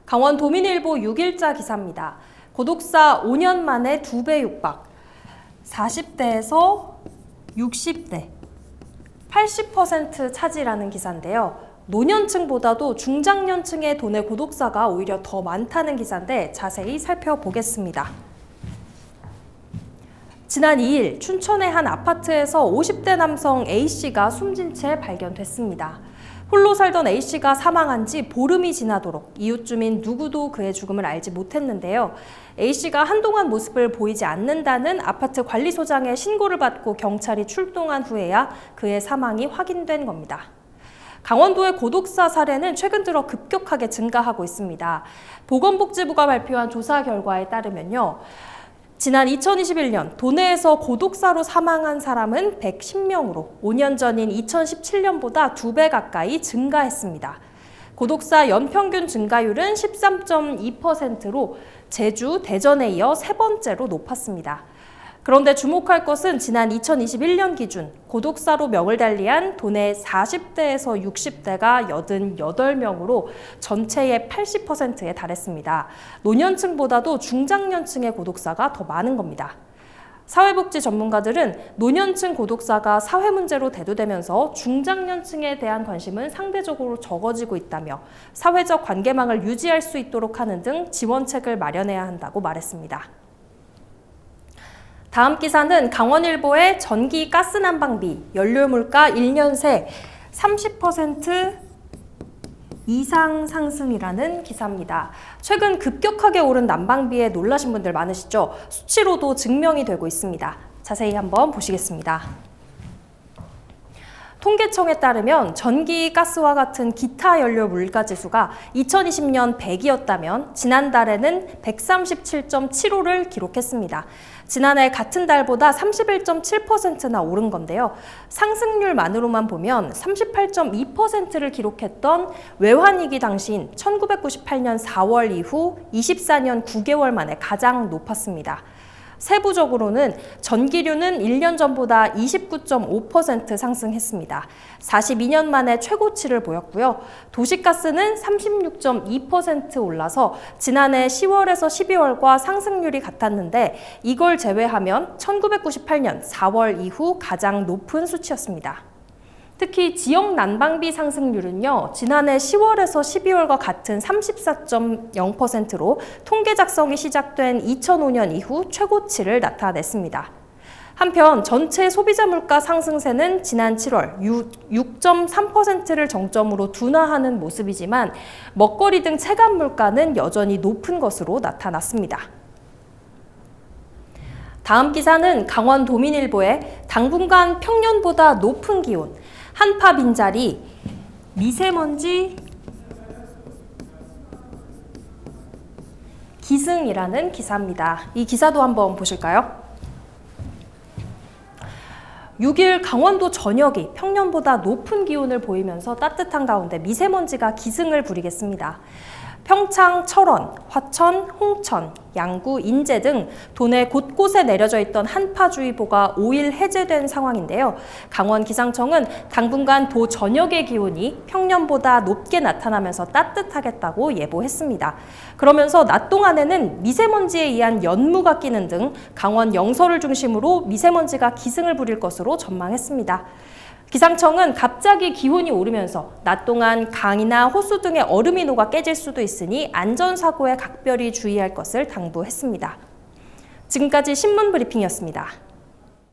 강원 도민일보 6일자 기사입니다. 고독사 5년 만에 2배 육박, 40대에서 60대, 80% 차지라는 기사인데요. 노년층보다도 중장년층의 도내 고독사가 오히려 더 많다는 기사인데 자세히 살펴보겠습니다. 지난 2일 춘천의 한 아파트에서 50대 남성 A씨가 숨진 채 발견됐습니다. 홀로 살던 A씨가 사망한 지 보름이 지나도록 이웃 주민 누구도 그의 죽음을 알지 못했는데요. A씨가 한동안 모습을 보이지 않는다는 아파트 관리소장의 신고를 받고 경찰이 출동한 후에야 그의 사망이 확인된 겁니다. 강원도의 고독사 사례는 최근 들어 급격하게 증가하고 있습니다. 보건복지부가 발표한 조사 결과에 따르면요. 지난 2021년 도내에서 고독사로 사망한 사람은 110명으로 5년 전인 2017년보다 2배 가까이 증가했습니다. 고독사 연평균 증가율은 13.2%로 제주, 대전에 이어 세 번째로 높았습니다. 그런데 주목할 것은 지난 2021년 기준 고독사로 명을 달리한 도내 40대에서 60대가 88명으로 전체의 80%에 달했습니다. 노년층보다도 중장년층의 고독사가 더 많은 겁니다. 사회복지 전문가들은 노년층 고독사가 사회 문제로 대두되면서 중장년층에 대한 관심은 상대적으로 적어지고 있다며 사회적 관계망을 유지할 수 있도록 하는 등 지원책을 마련해야 한다고 말했습니다. 다음 기사는 강원일보의 전기 가스 난방비, 연료물가 1년 새 30% 이상 상승이라는 기사입니다. 최근 급격하게 오른 난방비에 놀라신 분들 많으시죠? 수치로도 증명이 되고 있습니다. 자세히 한번 보시겠습니다. 통계청에 따르면 전기, 가스와 같은 기타 연료 물가지수가 2020년 100이었다면 지난달에는 137.75를 기록했습니다. 지난해 같은 달보다 31.7%나 오른 건데요. 상승률만으로만 보면 38.2%를 기록했던 외환위기 당시인 1998년 4월 이후 24년 9개월 만에 가장 높았습니다. 세부적으로는 전기료는 1년 전보다 29.5% 상승했습니다. 42년 만에 최고치를 보였고요. 도시가스는 36.2% 올라서 지난해 10월에서 12월과 상승률이 같았는데 이걸 제외하면 1998년 4월 이후 가장 높은 수치였습니다. 특히 지역 난방비 상승률은요, 지난해 10월에서 12월과 같은 34.0%로 통계 작성이 시작된 2005년 이후 최고치를 나타냈습니다. 한편 전체 소비자 물가 상승세는 지난 7월 6.3%를 정점으로 둔화하는 모습이지만 먹거리 등 체감 물가는 여전히 높은 것으로 나타났습니다. 다음 기사는 강원 도민일보의 당분간 평년보다 높은 기온, 한파 빈자리, 미세먼지 기승이라는 기사입니다. 이 기사도 한번 보실까요? 6일 강원도 전역이 평년보다 높은 기온을 보이면서 따뜻한 가운데 미세먼지가 기승을 부리겠습니다. 평창, 철원, 화천, 홍천, 양구, 인제 등 도내 곳곳에 내려져 있던 한파주의보가 5일 해제된 상황인데요. 강원 기상청은 당분간 도 전역의 기온이 평년보다 높게 나타나면서 따뜻하겠다고 예보했습니다. 그러면서 낮 동안에는 미세먼지에 의한 연무가 끼는 등 강원 영서를 중심으로 미세먼지가 기승을 부릴 것으로 전망했습니다. 기상청은 갑자기 기온이 오르면서 낮 동안 강이나 호수 등의 얼음이 녹아 깨질 수도 있으니 안전사고에 각별히 주의할 것을 당부했습니다. 지금까지 신문브리핑이었습니다.